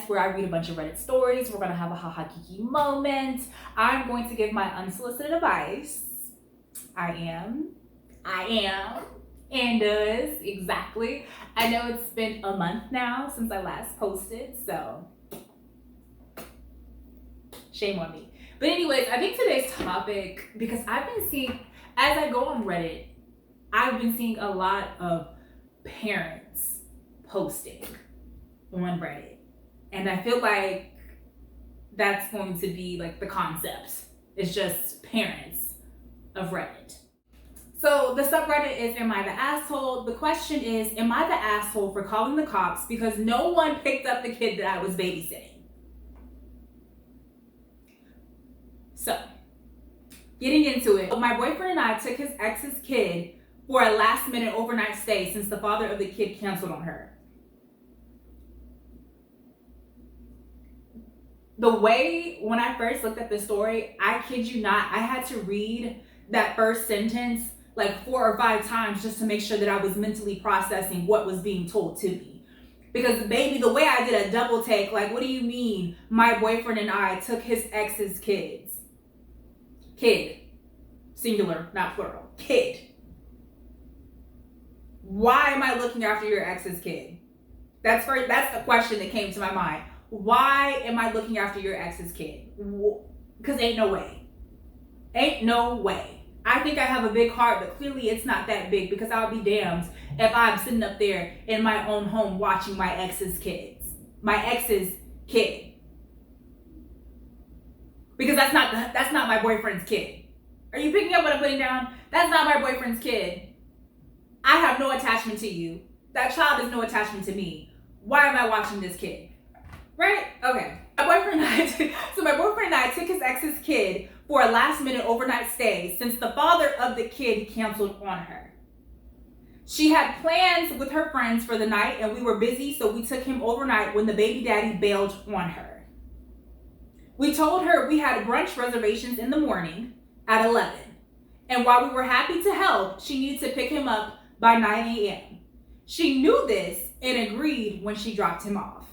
Where I read a bunch of Reddit stories. We're gonna have a haha kiki moment. I'm going to give my unsolicited advice. I am, and does, exactly. I know it's been a month now since I last posted, so shame on me. But anyways, I think today's topic, because I've been seeing, as I go on Reddit, I've been seeing a lot of parents posting on Reddit. And I feel like that's going to be like the concept. It's just parents of Reddit. So the subreddit is, am I the asshole? The question is, am I the asshole for calling the cops because no one picked up the kid that I was babysitting? So, getting into it, my boyfriend and I took his ex's kid for a last minute overnight stay since the father of the kid canceled on her. The way, when I first looked at the story, I kid you not, I had to read that first sentence like 4 or 5 times just to make sure that I was mentally processing what was being told to me. Because baby, the way I did a double take, like, what do you mean my boyfriend and I took his ex's kids? Kid. Singular, not plural. Kid. Why am I looking after your ex's kid? That's the question that came to my mind. Why am I looking after your ex's kid? Because ain't no way. Ain't no way. I think I have a big heart, but clearly it's not that big, because I'll be damned if I'm sitting up there in my own home watching my ex's kids. My ex's kid. Because that's not my boyfriend's kid. Are you picking up what I'm putting down? That's not my boyfriend's kid. I have no attachment to you. That child has no attachment to me. Why am I watching this kid? Right? Okay. My boyfriend and I took his ex's kid for a last minute overnight stay since the father of the kid canceled on her. She had plans with her friends for the night and we were busy, so we took him overnight when the baby daddy bailed on her. We told her we had brunch reservations in the morning at 11. And while we were happy to help, she needed to pick him up by 9 a.m. She knew this and agreed when she dropped him off.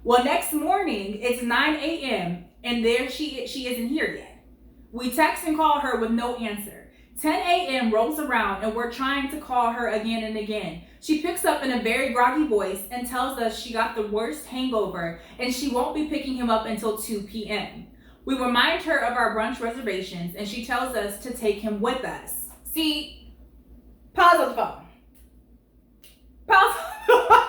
Well, next morning, it's 9 a.m. and there she isn't here yet. We text and call her with no answer. 10 a.m. rolls around and we're trying to call her again and again. She picks up in a very groggy voice and tells us she got the worst hangover and she won't be picking him up until 2 p.m. We remind her of our brunch reservations and she tells us to take him with us. See, pause on the phone. Pause on the phone.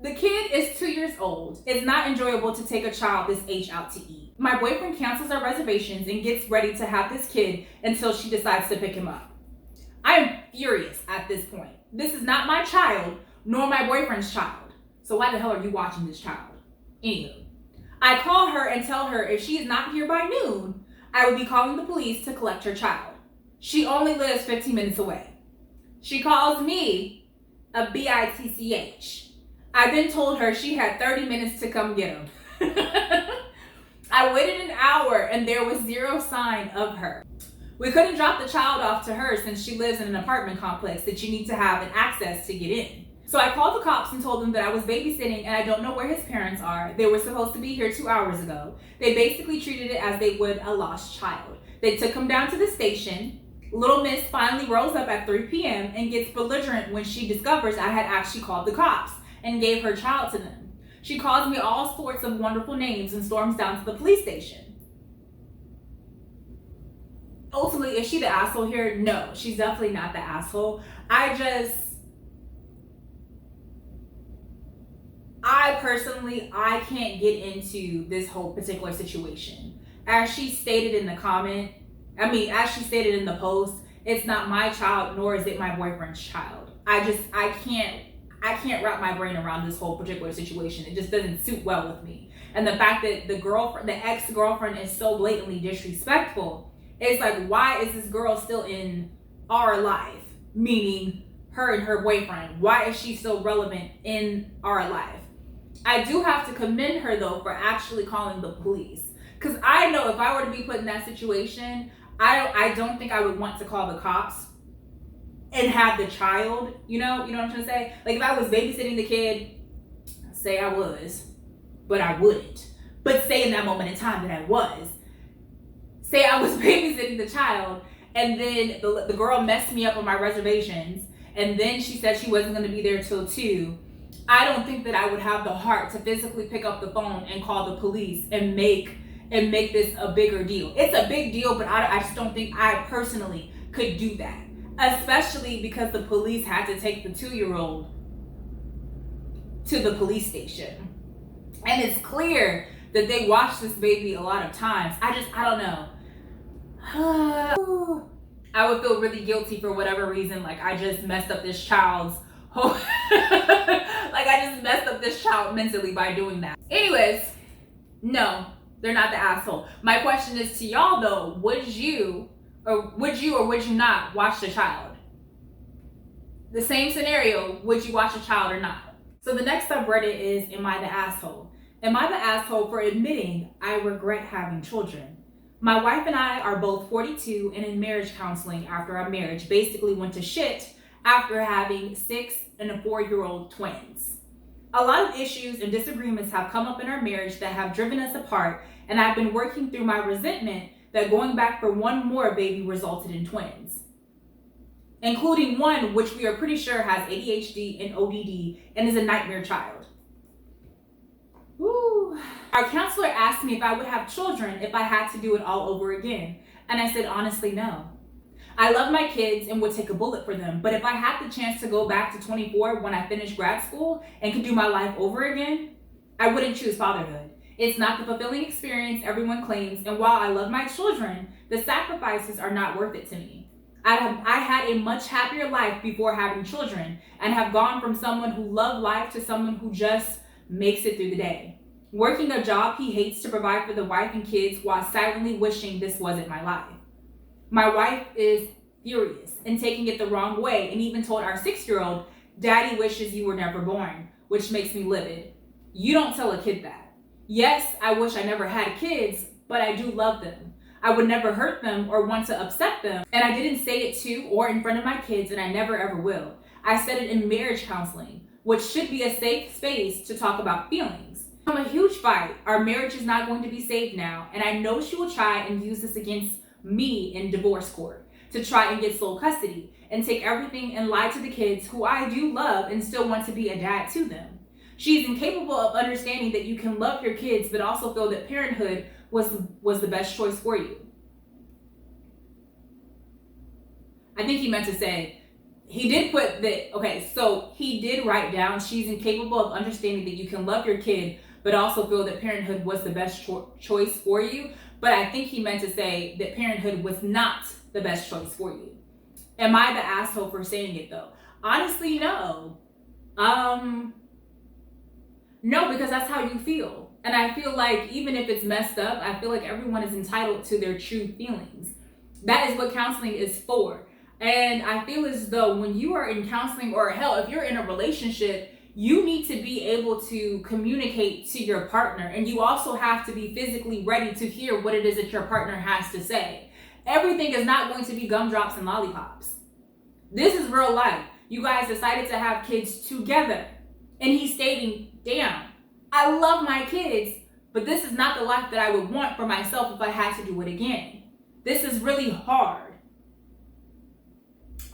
The kid is 2 years old. It's not enjoyable to take a child this age out to eat. My boyfriend cancels our reservations and gets ready to have this kid until she decides to pick him up. I am furious at this point. This is not my child, nor my boyfriend's child. So why the hell are you watching this child? Anywho, I call her and tell her if she is not here by noon, I will be calling the police to collect her child. She only lives 15 minutes away. She calls me a bitch. I then told her she had 30 minutes to come get him. I waited an hour and there was zero sign of her. We couldn't drop the child off to her since she lives in an apartment complex that you need to have an access to get in. So I called the cops and told them that I was babysitting and I don't know where his parents are. They were supposed to be here 2 hours ago. They basically treated it as they would a lost child. They took him down to the station. Little Miss finally rolls up at 3 p.m. and gets belligerent when she discovers I had actually called the cops and gave her child to them. She calls me all sorts of wonderful names and storms down to the police station. Ultimately, is she the asshole here? No, she's definitely not the asshole. I personally, I can't get into this whole particular situation. As she stated in the as she stated in the post, it's not my child, nor is it my boyfriend's child. I can't wrap my brain around this whole particular situation. It just doesn't suit well with me. And the fact that the ex-girlfriend is so blatantly disrespectful, it's like, why is this girl still in our life? Meaning her and her boyfriend. Why is she still relevant in our life? I do have to commend her though for actually calling the police. Because I know if I were to be put in that situation, I don't think I would want to call the cops and have the child, you know what I'm trying to say? Like if I was babysitting the kid, say I was, but I wouldn't. But say in that moment in time that I was. Say I was babysitting the child and then the girl messed me up on my reservations and then she said she wasn't going to be there till 2. I don't think that I would have the heart to physically pick up the phone and call the police and make this a bigger deal. It's a big deal, but I just don't think I personally could do that. Especially because the police had to take the 2-year-old to the police station. And it's clear that they watched this baby a lot of times. I don't know. I would feel really guilty for whatever reason. Like I just messed up this child's whole like I just messed up this child mentally by doing that. Anyways, no, they're not the asshole. My question is to y'all though, would you or would you not watch the child? The same scenario, would you watch a child or not? So the next subreddit is, am I the asshole? Am I the asshole for admitting I regret having children? My wife and I are both 42 and in marriage counseling after our marriage basically went to shit after having 6 and a 4-year-old twins. A lot of issues and disagreements have come up in our marriage that have driven us apart, and I've been working through my resentment that going back for one more baby resulted in twins, including one which we are pretty sure has ADHD and ODD and is a nightmare child. Woo. Our counselor asked me if I would have children if I had to do it all over again, and I said honestly no. I love my kids and would take a bullet for them, but if I had the chance to go back to 24 when I finished grad school and could do my life over again, I wouldn't choose fatherhood. It's not the fulfilling experience everyone claims, and while I love my children, the sacrifices are not worth it to me. I had a much happier life before having children and have gone from someone who loved life to someone who just makes it through the day, working a job he hates to provide for the wife and kids while silently wishing this wasn't my life. My wife is furious and taking it the wrong way and even told our 6-year-old, "Daddy wishes you were never born," which makes me livid. You don't tell a kid that. Yes, I wish I never had kids, but I do love them. I would never hurt them or want to upset them, and I didn't say it to or in front of my kids, and I never ever will. I said it in marriage counseling, which should be a safe space to talk about feelings. From a huge fight, our marriage is not going to be saved now, and I know she will try and use this against me in divorce court to try and get sole custody and take everything and lie to the kids who I do love and still want to be a dad to them. She's incapable of understanding that you can love your kids but also feel that parenthood was the best choice for you. I think he meant to say, he did put that, okay, so he did write down she's incapable of understanding that you can love your kid but also feel that parenthood was the best choice for you. But I think he meant to say that parenthood was not the best choice for you. Am I the asshole for saying it though? Honestly, no. No, because that's how you feel. And I feel like even if it's messed up, I feel like everyone is entitled to their true feelings. That is what counseling is for. And I feel as though when you are in counseling, or hell, if you're in a relationship, you need to be able to communicate to your partner, and you also have to be physically ready to hear what it is that your partner has to say. Everything is not going to be gumdrops and lollipops. This is real life. You guys decided to have kids together, and he's stating, damn, I love my kids, but this is not the life that I would want for myself if I had to do it again. This is really hard.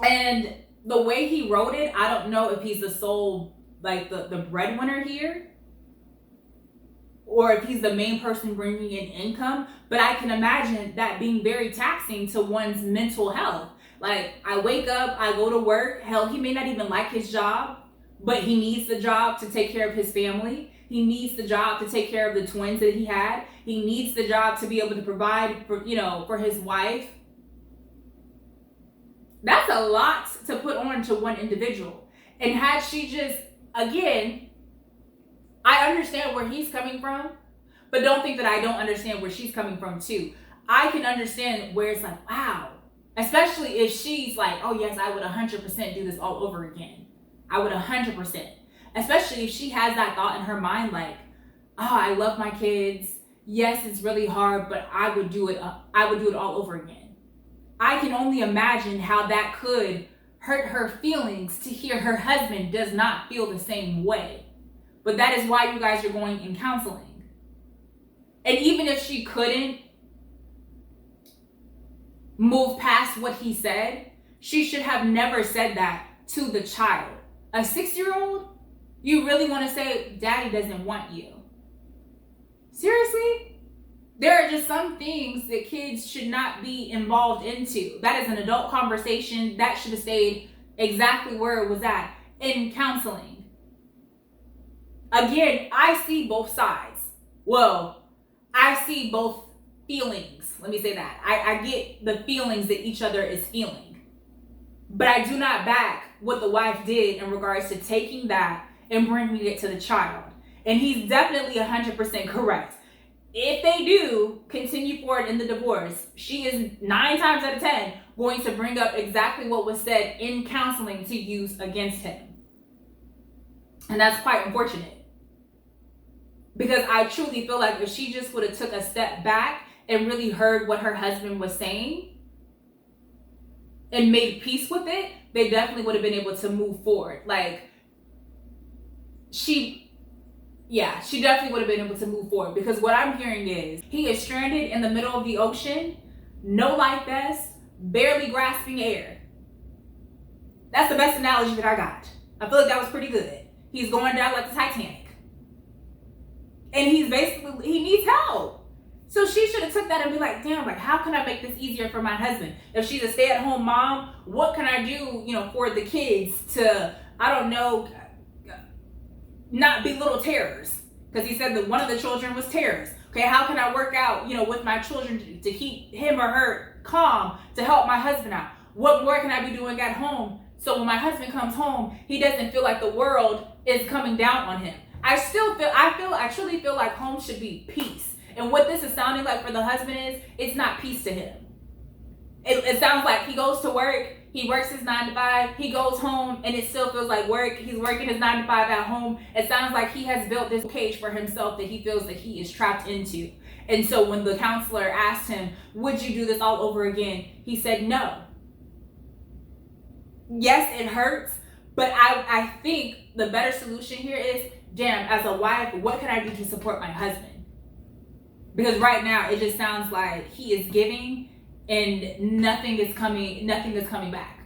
And the way he wrote it, I don't know if he's the sole, like the breadwinner here, or if he's the main person bringing in income, but I can imagine that being very taxing to one's mental health. Like, I wake up, I go to work, hell, he may not even like his job, but he needs the job to take care of his family. He needs the job to take care of the twins that he had. He needs the job to be able to provide for, for his wife. That's a lot to put on to one individual. And had she just, again, I understand where he's coming from, but don't think that I don't understand where she's coming from too. I can understand where it's like, wow, especially if she's like, oh yes, I would 100% do this all over again. I would 100%. especially if she has that thought in her mind, like, oh, I love my kids. Yes, it's really hard, but I would do it all over again. I can only imagine how that could hurt her feelings to hear her husband does not feel the same way. But that is why you guys are going in counseling. And even if she couldn't move past what he said, she should have never said that to the child. A 6-year-old, you really want to say, Daddy doesn't want you? Seriously? There are just some things that kids should not be involved into. That is an adult conversation. That should have stayed exactly where it was at, in counseling. Again, I see both sides. Well, I see both feelings. Let me say that. I get the feelings that each other is feeling. But I do not back what the wife did in regards to taking that and bringing it to the child. And he's definitely 100% correct. If they do continue forward in the divorce, she is 9 times out of 10 going to bring up exactly what was said in counseling to use against him. And that's quite unfortunate. Because I truly feel like if she just would have took a step back and really heard what her husband was saying and made peace with it, they definitely would have been able to move forward. Like, she definitely would have been able to move forward, because what I'm hearing is he is stranded in the middle of the ocean, no life vest, barely grasping air. That's the best analogy that I got. I feel like that was pretty good. He's going down like the Titanic. And he needs help. So she should have took that and be like, damn, like, how can I make this easier for my husband? If she's a stay-at-home mom, what can I do, for the kids to, I don't know, not be little terrors? Because he said that one of the children was terrors. Okay, how can I work out, with my children to keep him or her calm, to help my husband out? What more can I be doing at home so when my husband comes home, he doesn't feel like the world is coming down on him? I truly feel like home should be peace. And what this is sounding like for the husband is, it's not peace to him. It sounds like he goes to work, he works his 9 to 5, he goes home, and it still feels like work. He's working his 9 to 5 at home. It sounds like he has built this cage for himself that he feels that he is trapped into. And so when the counselor asked him, would you do this all over again? He said no. Yes, it hurts, but I think the better solution here is, damn, as a wife, what can I do to support my husband? Because right now it just sounds like he is giving and nothing is coming back.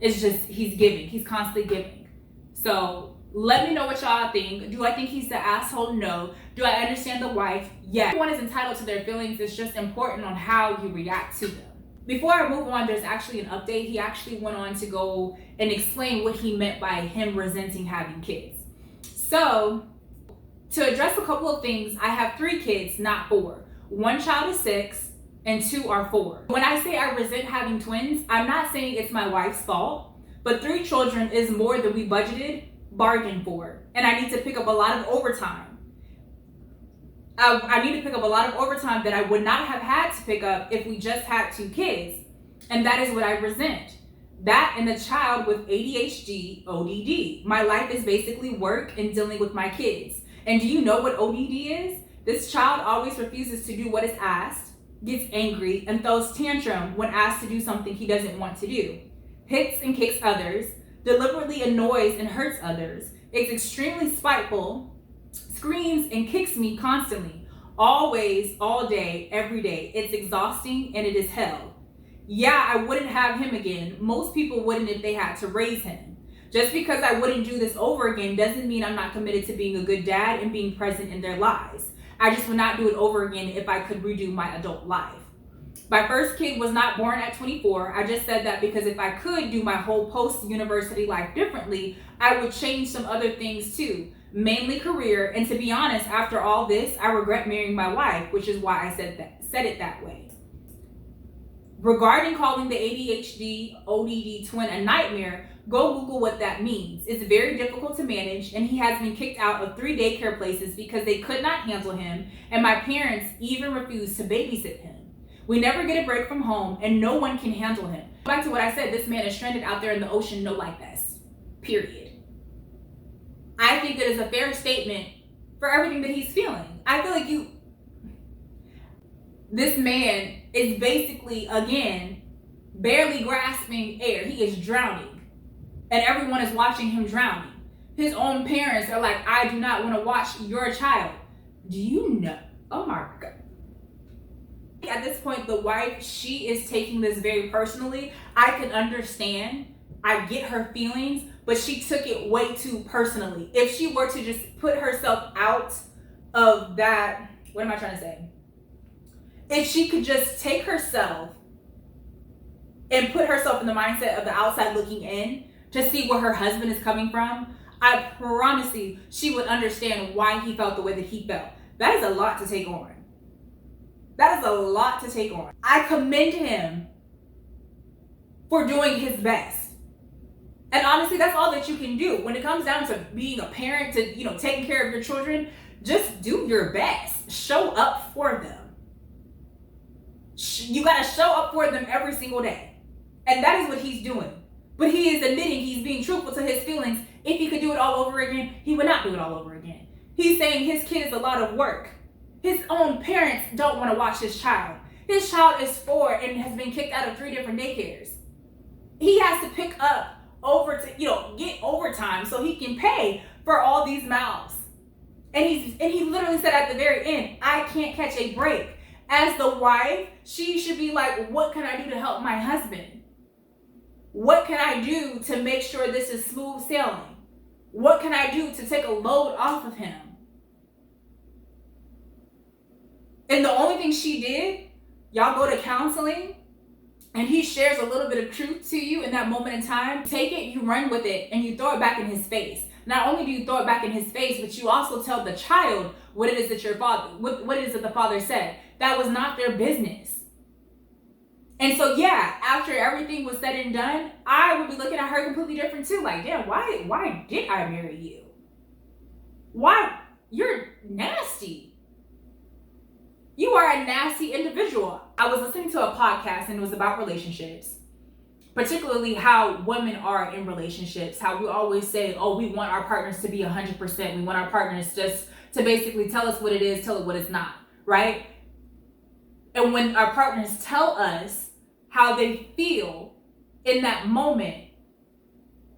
It's just, he's giving. He's constantly giving. So let me know what y'all think. Do I think he's the asshole? No. Do I understand the wife? Yeah. Everyone is entitled to their feelings. It's just important on how you react to them. Before I move on, there's actually an update. He actually went on to go and explain what he meant by him resenting having kids. So, to address a couple of things, I have 3 kids, not 4. 1 child is 6 and 2 are 4. When I say I resent having twins, I'm not saying it's my wife's fault, but 3 children is more than we bargained for. And I need to pick up a lot of overtime. I need to pick up a lot of overtime that I would not have had to pick up if we just had 2 kids. And that is what I resent. That and the child with ADHD, ODD. My life is basically work and dealing with my kids. And do you know what ODD is? This child always refuses to do what is asked, gets angry, and throws tantrum when asked to do something he doesn't want to do. Hits and kicks others, deliberately annoys and hurts others, is extremely spiteful, screams and kicks me constantly, always, all day, every day. It's exhausting and it is hell. Yeah, I wouldn't have him again. Most people wouldn't if they had to raise him. Just because I wouldn't do this over again doesn't mean I'm not committed to being a good dad and being present in their lives. I just would not do it over again if I could redo my adult life. My first kid was not born at 24. I just said that because if I could do my whole post-university life differently, I would change some other things too, mainly career. And to be honest, after all this, I regret marrying my wife, which is why I said it that way. Regarding calling the ADHD, ODD twin a nightmare, go Google what that means. It's very difficult to manage, and he has been kicked out of 3 daycare places because they could not handle him, and my parents even refused to babysit him. We never get a break from home, and no one can handle him. Back to what I said, this man is stranded out there in the ocean, no life vest. Period. I think it is a fair statement for everything that he's feeling. I feel like this man is basically, again, barely grasping air. He is drowning. And everyone is watching him drowning. His own parents are like, I do not want to watch your child. Do you know? Oh my God. At this point, the wife, she is taking this very personally. I can understand. I get her feelings, but she took it way too personally. If she were to just put herself out of that, what am I trying to say? If she could just take herself and put herself in the mindset of the outside looking in to see where her husband is coming from, I promise you, she would understand why he felt the way that he felt. That is a lot to take on. That is a lot to take on. I commend him for doing his best. And honestly, that's all that you can do. When it comes down to being a parent, to, taking care of your children, just do your best. Show up for them. You got to show up for them every single day. And that is what he's doing. But he is admitting he's being truthful to his feelings. If he could do it all over again, he would not do it all over again. He's saying his kid is a lot of work. His own parents don't want to watch his child. His child is 4 and has been kicked out of 3 different daycares. He has to pick up get overtime so he can pay for all these mouths. And he literally said at the very end, I can't catch a break. As the wife, she should be like, what can I do to help my husband? What can I do to make sure this is smooth sailing? What can I do to take a load off of him? And the only thing she did, y'all go to counseling, and he shares a little bit of truth to you in that moment in time. Take it, you run with it, and you throw it back in his face. Not only do you throw it back in his face, but you also tell the child what it is that what it is that the father said. That was not their business. And so, yeah, after everything was said and done, I would be looking at her completely different too. Like, damn, why did I marry you? Why? You're nasty. You are a nasty individual. I was listening to a podcast and it was about relationships, particularly how women are in relationships, how we always say, oh, we want our partners to be 100%. We want our partners just to basically tell us what it is, tell it what it's not, right? And when our partners tell us how they feel in that moment,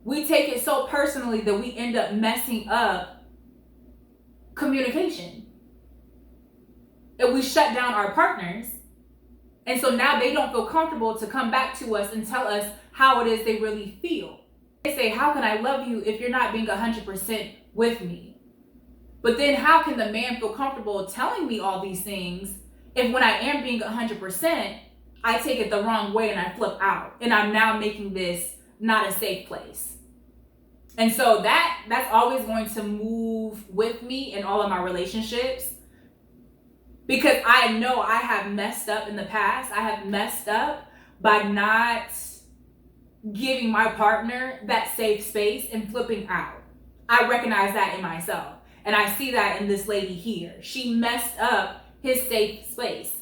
we take it so personally that we end up messing up communication. And we shut down our partners. And so now they don't feel comfortable to come back to us and tell us how it is they really feel. They say, how can I love you if you're not being 100% with me? But then how can the man feel comfortable telling me all these things if when I am being 100%, I take it the wrong way and I flip out and I'm now making this not a safe place? And so that's always going to move with me in all of my relationships, because I know I have messed up in the past. I have messed up by not giving my partner that safe space and flipping out. I recognize that in myself. And I see that in this lady here. She messed up his safe space.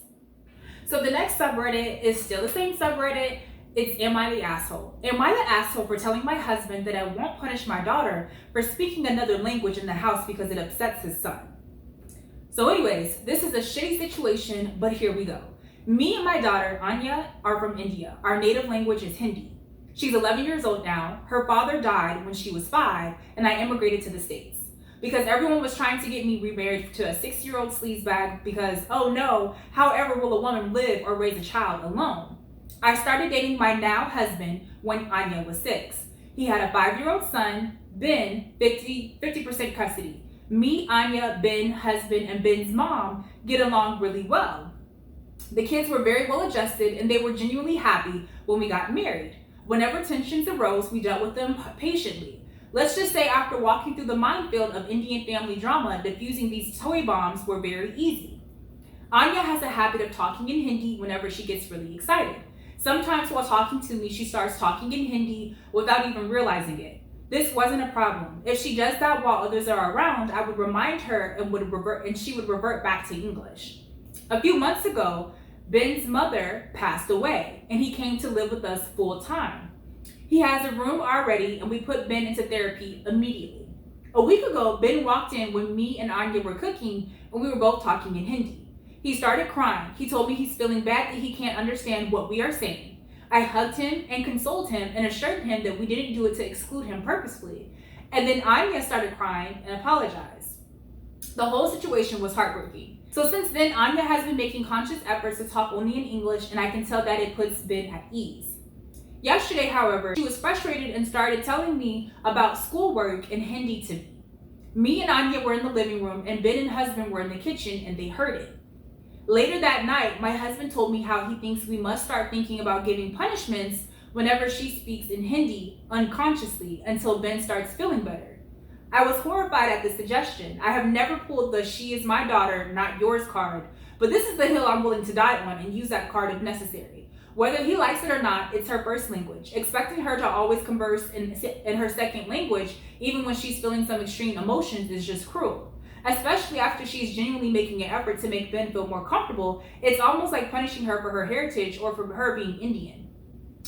So the next subreddit is still the same subreddit. It's Am I the Asshole? Am I the asshole for telling my husband that I won't punish my daughter for speaking another language in the house because it upsets his son? So anyways, this is a shitty situation, but here we go. Me and my daughter, Anya, are from India. Our native language is Hindi. She's 11 years old now. Her father died when she was 5, and I immigrated to the States because everyone was trying to get me remarried to a 6-year-old sleazebag because, oh no, however will a woman live or raise a child alone? I started dating my now husband when Anya was 6. He had a 5-year-old son, Ben, 50% custody. Me, Anya, Ben, husband, and Ben's mom get along really well. The kids were very well adjusted and they were genuinely happy when we got married. Whenever tensions arose, we dealt with them patiently. Let's just say after walking through the minefield of Indian family drama, diffusing these toy bombs were very easy. Anya has a habit of talking in Hindi whenever she gets really excited. Sometimes while talking to me, she starts talking in Hindi without even realizing it. This wasn't a problem. If she does that while others are around, I would remind her and she would revert back to English. A few months ago, Ben's mother passed away and he came to live with us full time. He has a room already and we put Ben into therapy immediately. A week ago, Ben walked in when me and Anya were cooking and we were both talking in Hindi. He started crying. He told me he's feeling bad that he can't understand what we are saying. I hugged him and consoled him and assured him that we didn't do it to exclude him purposefully. And then Anya started crying and apologized. The whole situation was heartbreaking. So since then, Anya has been making conscious efforts to talk only in English, and I can tell that it puts Ben at ease. Yesterday, however, she was frustrated and started telling me about schoolwork in Hindi to me. Me and Anya were in the living room, and Ben and husband were in the kitchen, and they heard it. Later that night, my husband told me how he thinks we must start thinking about giving punishments whenever she speaks in Hindi unconsciously until Ben starts feeling better. I was horrified at the suggestion. I have never pulled the "she is my daughter, not yours" card, but this is the hill I'm willing to die on and use that card if necessary. Whether he likes it or not, it's her first language. Expecting her to always converse in her second language, even when she's feeling some extreme emotions, is just cruel. Especially after she's genuinely making an effort to make Ben feel more comfortable, it's almost like punishing her for her heritage or for her being Indian.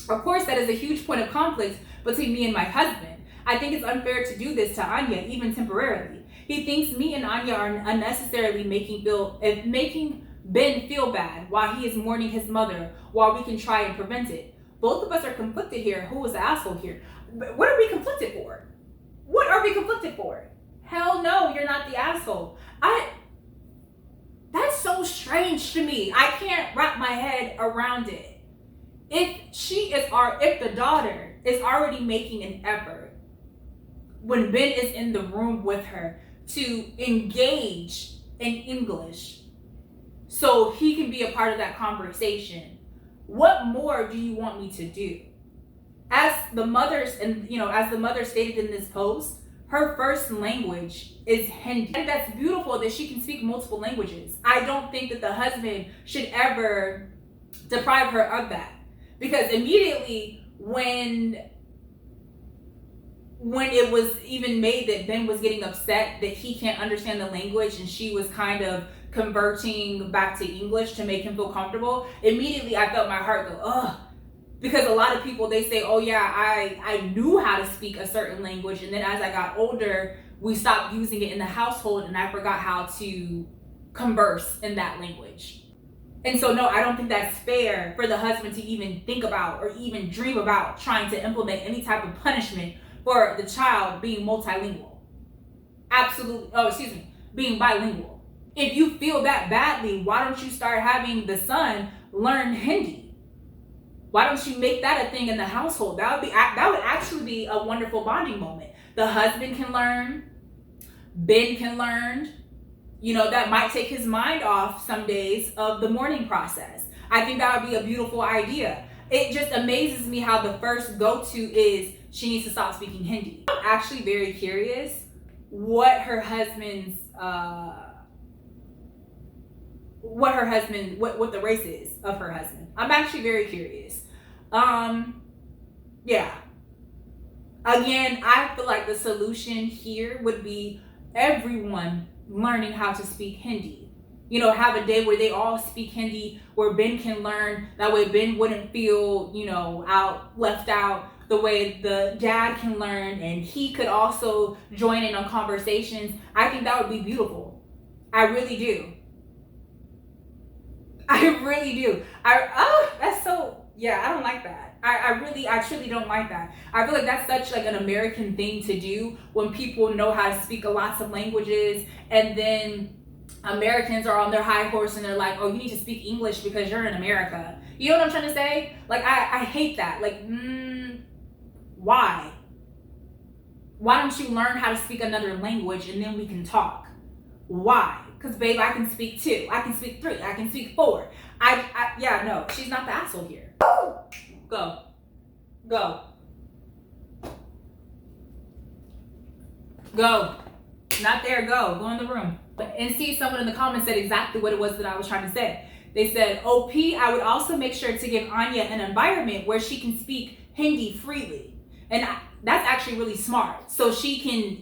Of course, that is a huge point of conflict between me and my husband. I think it's unfair to do this to Anya, even temporarily. He thinks me and Anya are unnecessarily making Ben feel bad while he is mourning his mother, while we can try and prevent it. Both of us are conflicted here. Who is the asshole here? What are we conflicted for? What are we conflicted for? Hell no, you're not the asshole. That's so strange to me. I can't wrap my head around it. If the daughter is already making an effort when Ben is in the room with her to engage in English so he can be a part of that conversation, what more do you want me to do? As the mother stated in this post, her first language is Hindi. And that's beautiful that she can speak multiple languages. I don't think that the husband should ever deprive her of that. Because immediately when it was even made that Ben was getting upset that he can't understand the language and she was kind of converting back to English to make him feel comfortable, immediately I felt my heart go, ugh. Because a lot of people, they say, oh yeah, I knew how to speak a certain language, and then as I got older, we stopped using it in the household and I forgot how to converse in that language. And so no, I don't think that's fair for the husband to even think about or even dream about trying to implement any type of punishment for the child being multilingual. Being bilingual. If you feel that badly, why don't you start having the son learn Hindi? Why don't you make that a thing in the household? That would actually be a wonderful bonding moment. The husband can learn, Ben can learn. That might take his mind off some days of the mourning process. I think that would be a beautiful idea. It just amazes me how the first go-to is she needs to stop speaking Hindi. I'm actually very curious what the race is of her husband. I'm actually very curious. Yeah. Again, I feel like the solution here would be everyone learning how to speak Hindi. Have a day where they all speak Hindi, where Ben can learn. That way Ben wouldn't feel, left out. The way the dad can learn and he could also join in on conversations. I think that would be beautiful. I really do. I don't like that. I truly don't like that. I feel like that's such like an American thing to do when people know how to speak lots of languages, and then Americans are on their high horse and they're like, oh, you need to speak English because you're in America. You know what I'm trying to say? Like, I hate that. Like, why? Why don't you learn how to speak another language and then we can talk? Why? Because, babe, I can speak 2. I can speak 3. I can speak 4. No, she's not the asshole here. Go. Not there, go in the room. And see, someone in the comments said exactly what it was that I was trying to say. They said, OP, I would also make sure to give Anya an environment where she can speak Hindi freely. And that's actually really smart. So she can,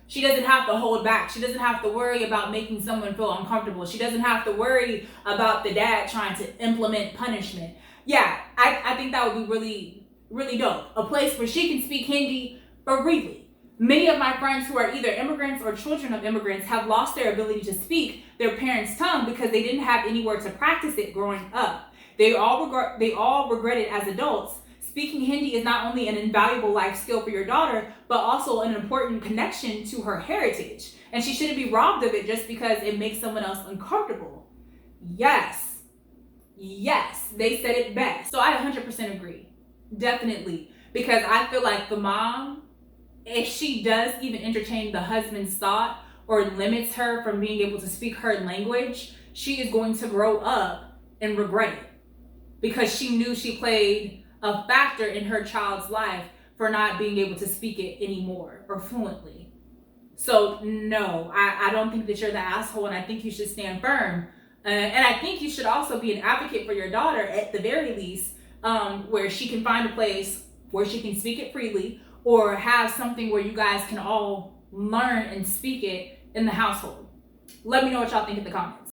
she doesn't have to hold back. She doesn't have to worry about making someone feel uncomfortable. She doesn't have to worry about the dad trying to implement punishment. Yeah, I think that would be really, really dope. A place where she can speak Hindi freely. Many of my friends who are either immigrants or children of immigrants have lost their ability to speak their parents' tongue because they didn't have anywhere to practice it growing up. They all regret it as adults. Speaking Hindi is not only an invaluable life skill for your daughter, but also an important connection to her heritage. And she shouldn't be robbed of it just because it makes someone else uncomfortable. Yes, they said it best. So I 100% agree. Definitely. Because I feel like the mom, if she does even entertain the husband's thought or limits her from being able to speak her language, she is going to grow up and regret it. Because she knew she played a factor in her child's life for not being able to speak it anymore or fluently. So no, I don't think that you're the asshole, and I think you should stand firm. And I think you should also be an advocate for your daughter at the very least, where she can find a place where she can speak it freely, or have something where you guys can all learn and speak it in the household. Let me know what y'all think in the comments.